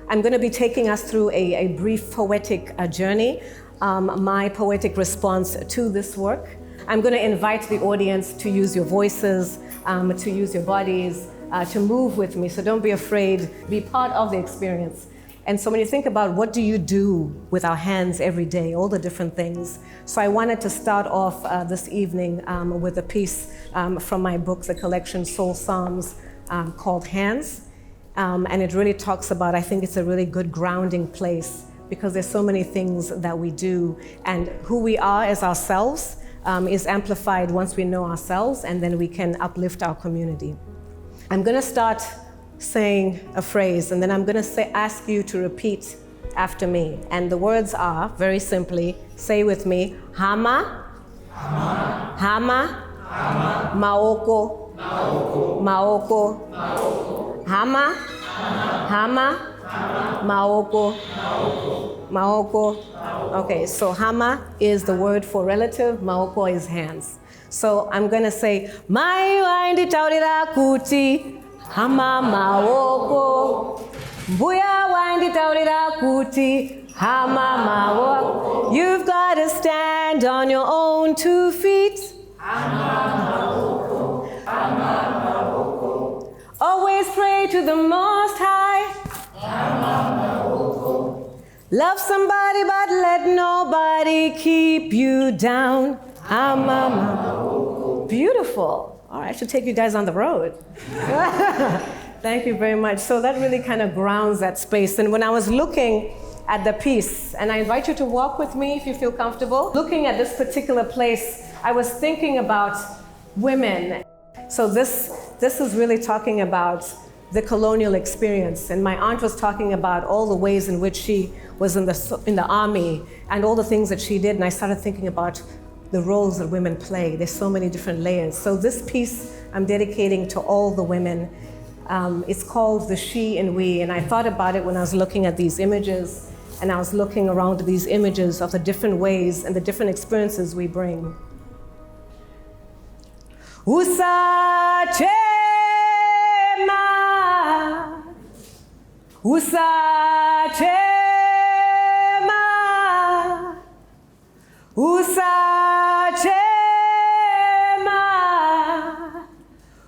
I'm going to be taking us through a brief poetic journey, my poetic response to this work. I'm going to invite the audience to use your voices, to use your bodies, to move with me. So don't be afraid, be part of the experience. And so when you think about what do you do with our hands every day, all the different things. So I wanted to start off this evening with a piece from my book, the collection Soul Psalms, called Hands. And it really talks about, I think it's a really good grounding place because there's so many things that we do, and who we are as ourselves is amplified once we know ourselves, and then we can uplift our community. I'm going to start saying a phrase, and then I'm going to ask you to repeat after me. And the words are, very simply, say with me, Hama, Hama, Hama, Hama, Maoko, Maoko, Maoko, Maoko, Hama, Hama, Maoko, Maoko. Okay, so Hama is the word for relative, Maoko is hands. So I'm going to say, Mai waindi taurira kuti, Hama Maoko. Mbuya waindi taurira kuti, Hama Maoko. You've got to stand on your own 2 feet. Hama Maoko, Hama Maoko. Always pray to the Most High. Love somebody but let nobody keep you down. Beautiful. All right, I should take you guys on the road. Thank you very much. So that really kind of grounds that space. And when I was looking at the piece, and I invite you to walk with me if you feel comfortable, looking at this particular place, I was thinking about women. So this is really talking about the colonial experience. And my aunt was talking about all the ways in which she was in the army and all the things that she did. And I started thinking about the roles that women play. There's so many different layers. So this piece I'm dedicating to all the women. It's called The She and We. And I thought about it when I was looking at these images, and I was looking around at these images of the different ways and the different experiences we bring. Usachema, Usachema, Usachema,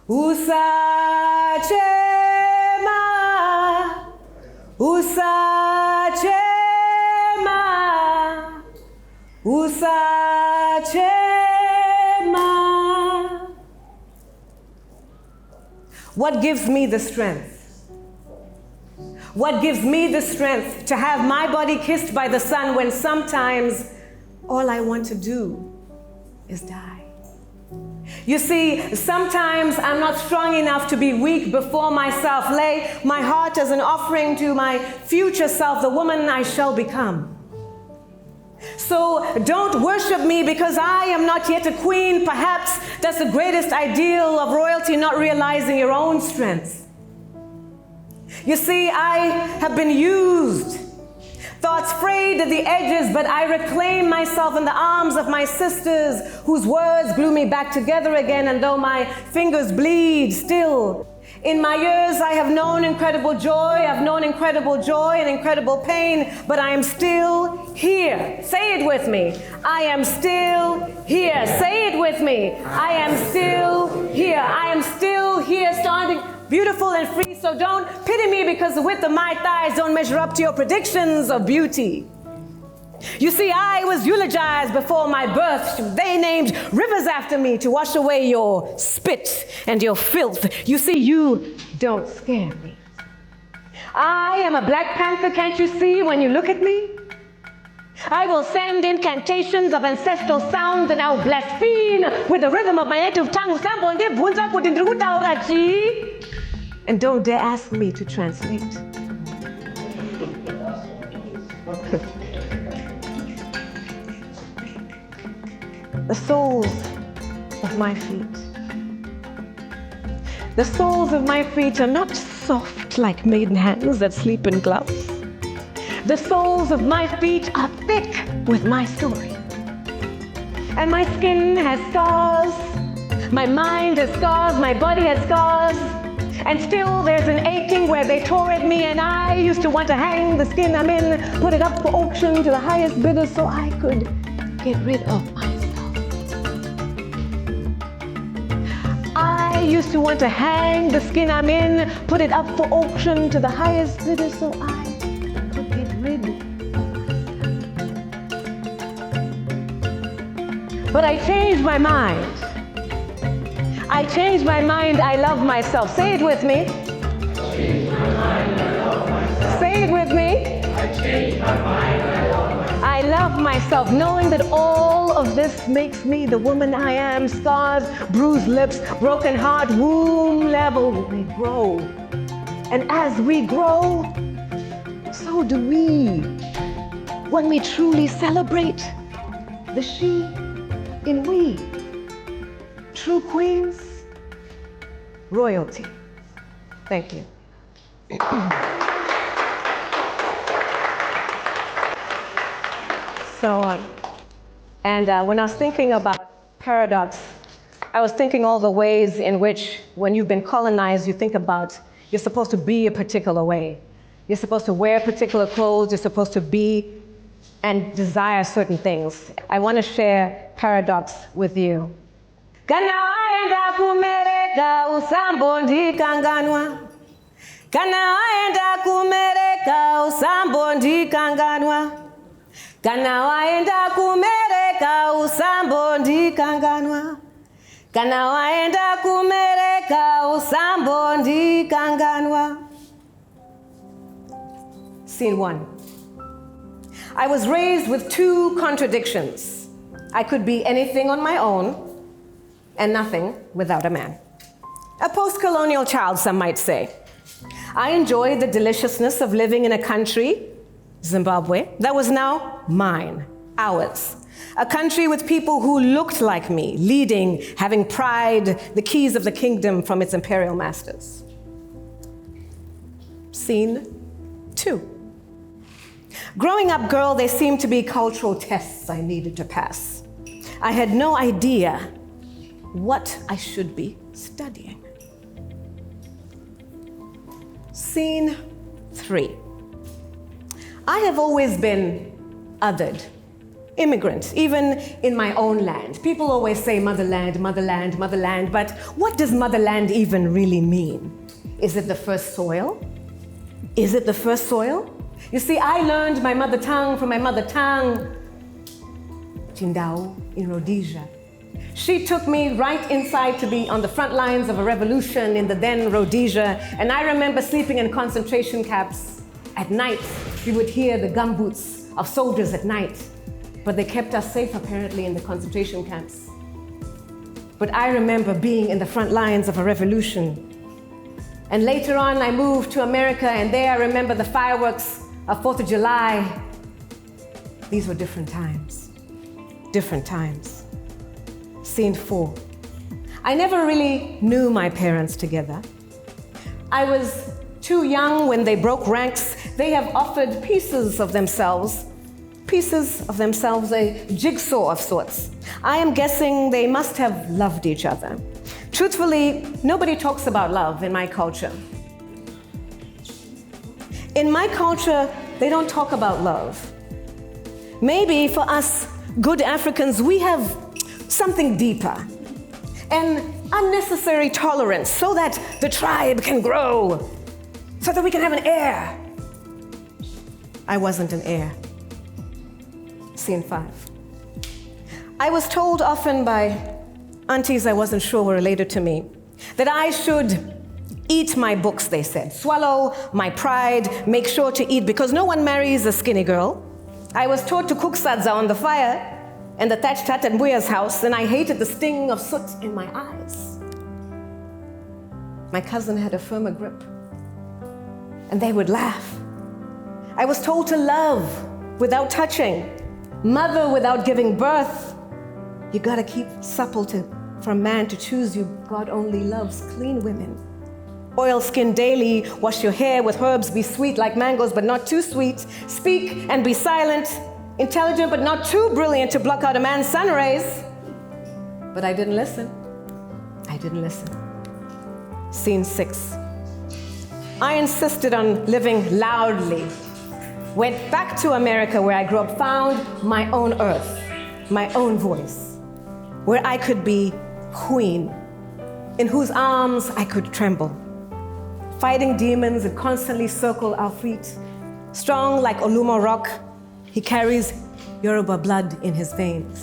Usachema, Usachema, Usachema. What gives me the strength? What gives me the strength to have my body kissed by the sun when sometimes all I want to do is die? You see, sometimes I'm not strong enough to be weak before myself, lay my heart as an offering to my future self, the woman I shall become. So don't worship me because I am not yet a queen. Perhaps that's the greatest ideal of royalty, not realizing your own strength. You see, I have been used, thoughts frayed at the edges, but I reclaim myself in the arms of my sisters whose words glue me back together again, and though my fingers bleed still, in my years I have known incredible joy, I've known incredible joy and incredible pain, but I am still here. Say it with me. I am still here. Say it with me. I am still here. I am still here, starting beautiful and free, so don't pity me because the width of my thighs don't measure up to your predictions of beauty. You see, I was eulogized before my birth. They named rivers after me to wash away your spit and your filth. You see, you don't scare me. I am a Black Panther, can't you see when you look at me? I will send incantations of ancestral sounds and I'll blaspheme with the rhythm of my native tongue. And don't dare ask me to translate. The soles of my feet. The soles of my feet are not soft like maiden hands that sleep in gloves. The soles of my feet are thick with my story. And my skin has scars. My mind has scars. My body has scars. And still there's an aching where they tore at me, and I used to want to hang the skin I'm in, put it up for auction to the highest bidder so I could get rid of myself. I used to want to hang the skin I'm in, put it up for auction to the highest bidder so I could get rid of myself. But I changed my mind. I changed my mind, I love myself. Say it with me. I changed my mind, I love myself. Say it with me. I changed my mind, I love myself. I love myself, knowing that all of this makes me the woman I am. Scars, bruised lips, broken heart, womb level, we grow. And as we grow, so do we. When we truly celebrate the she in we. True queens, royalty. Thank you. When I was thinking about paradox, I was thinking all the ways in which when you've been colonized, you think about you're supposed to be a particular way. You're supposed to wear particular clothes, you're supposed to be and desire certain things. I want to share paradox with you. Kana waenda kumereka usambo ndikanganwa. Kana waenda kumereka usambo ndikanganwa. Kana waenda kumereka usambo ndikanganwa. Kana waenda kumereka usambo ndikanganwa. Scene 1. I was raised with two contradictions. I could be anything on my own and nothing without a man. A post-colonial child, some might say. I enjoyed the deliciousness of living in a country, Zimbabwe, that was now mine, ours. A country with people who looked like me, leading, having pride, the keys of the kingdom from its imperial masters. Scene 2. Growing up, girl, there seemed to be cultural tests I needed to pass. I had no idea what I should be studying. Scene 3. I have always been othered, immigrant, even in my own land. People always say motherland, motherland, motherland, but what does motherland even really mean? Is it the first soil? Is it the first soil? You see, I learned my mother tongue from my mother tongue, Tindao in Rhodesia. She took me right inside to be on the front lines of a revolution in the then Rhodesia, and I remember sleeping in concentration camps at night. We would hear the gumboots of soldiers at night, but they kept us safe apparently in the concentration camps. But I remember being in the front lines of a revolution. And later on, I moved to America, and there I remember the fireworks of 4th of July. These were different times. Different times. Scene 4. I never really knew my parents together. I was too young when they broke ranks. They have offered pieces of themselves, a jigsaw of sorts. I am guessing they must have loved each other. Truthfully, nobody talks about love in my culture. In my culture, they don't talk about love. Maybe for us good Africans, we have something deeper, an unnecessary tolerance so that the tribe can grow, so that we can have an heir. I wasn't an heir. Scene 5. I was told often by aunties I wasn't sure were related to me that I should eat my books, they said. Swallow my pride, make sure to eat, because no one marries a skinny girl. I was taught to cook sadza on the fire in the thatched hut at Mbuya's house, and I hated the sting of soot in my eyes. My cousin had a firmer grip, and they would laugh. I was told to love without touching, mother without giving birth. You gotta keep supple for a man to choose you. God only loves clean women. Oil skin daily, wash your hair with herbs, be sweet like mangoes, but not too sweet. Speak and be silent, intelligent, but not too brilliant to block out a man's sun rays. But I didn't listen. I didn't listen. Scene 6. I insisted on living loudly. Went back to America where I grew up, found my own earth, my own voice, where I could be queen, in whose arms I could tremble. Fighting demons that constantly circle our feet. Strong like Olumo rock, he carries Yoruba blood in his veins.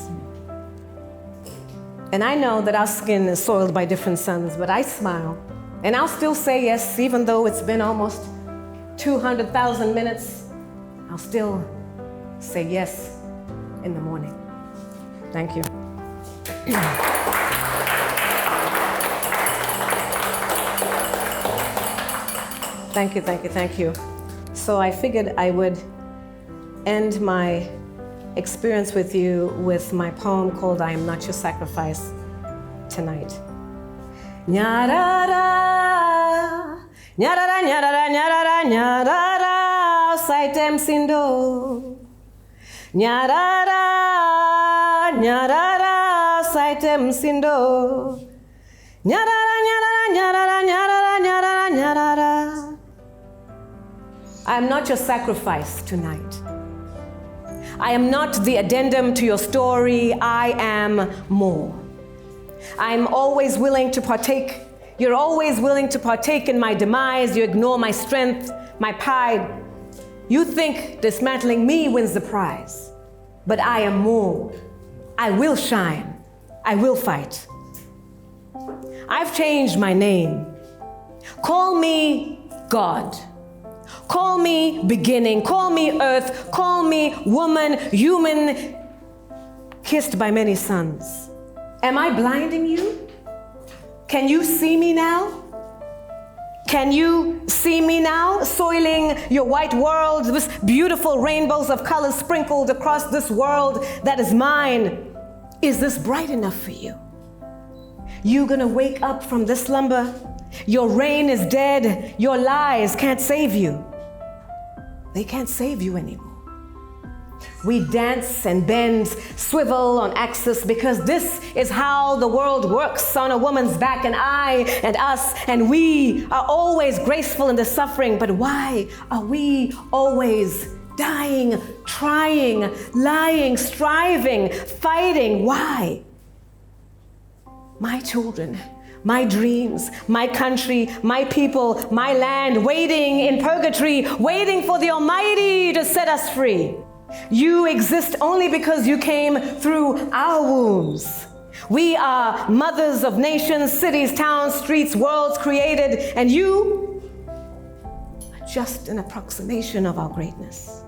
And I know that our skin is soiled by different suns, but I smile. And I'll still say yes, even though it's been almost 200,000 minutes. I'll still say yes in the morning. Thank you. Thank you, thank you, thank you. So I figured I would end my experience with you with my poem called I Am Not Your Sacrifice tonight. Nyarara, nyarara, nyarara, nyarara, nyarara, saitem sindo. Nyarara, nyarara, saitem sindo. Nyarara, nyarara, nyarara, nyarara, nyarara, nyarara. I am not your sacrifice tonight. I am not the addendum to your story. I am more. I'm always willing to partake. You're always willing to partake in my demise. You ignore my strength, my pride. You think dismantling me wins the prize. But I am more. I will shine. I will fight. I've changed my name. Call me God. Call me beginning. Call me earth. Call me woman, human, kissed by many suns. Am I blinding you? Can you see me now? Can you see me now? Soiling your white world with beautiful rainbows of colors sprinkled across this world that is mine. Is this bright enough for you? You gonna wake up from this slumber? Your reign is dead. Your lies can't save you. They can't save you anymore. We dance and bend, swivel on axis because this is how the world works on a woman's back, and I and us and we are always graceful in the suffering. But why are we always dying, trying, lying, striving, fighting? Why? My children, my dreams, my country, my people, my land, waiting in purgatory, waiting for the Almighty to set us free. You exist only because you came through our wombs. We are mothers of nations, cities, towns, streets, worlds created, and you are just an approximation of our greatness.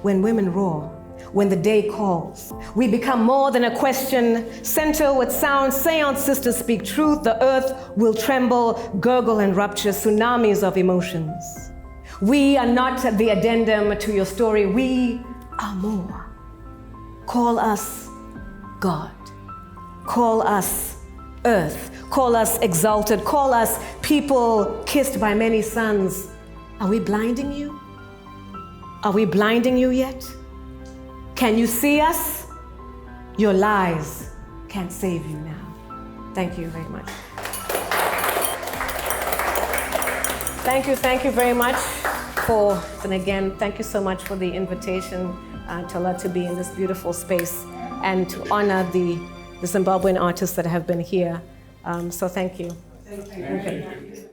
When women roar, when the day calls, we become more than a question. Center with sound, seance sisters speak truth. The earth will tremble, gurgle, and rupture, tsunamis of emotions. We are not the addendum to your story. We are more. Call us God. Call us earth. Call us exalted. Call us people kissed by many suns. Are we blinding you? Are we blinding you yet? Can you see us? Your lies can't save you now. Thank you very much. Thank you very much and again, thank you so much for the invitation to be in this beautiful space and to honor the Zimbabwean artists that have been here. So thank you. Thank you. Okay.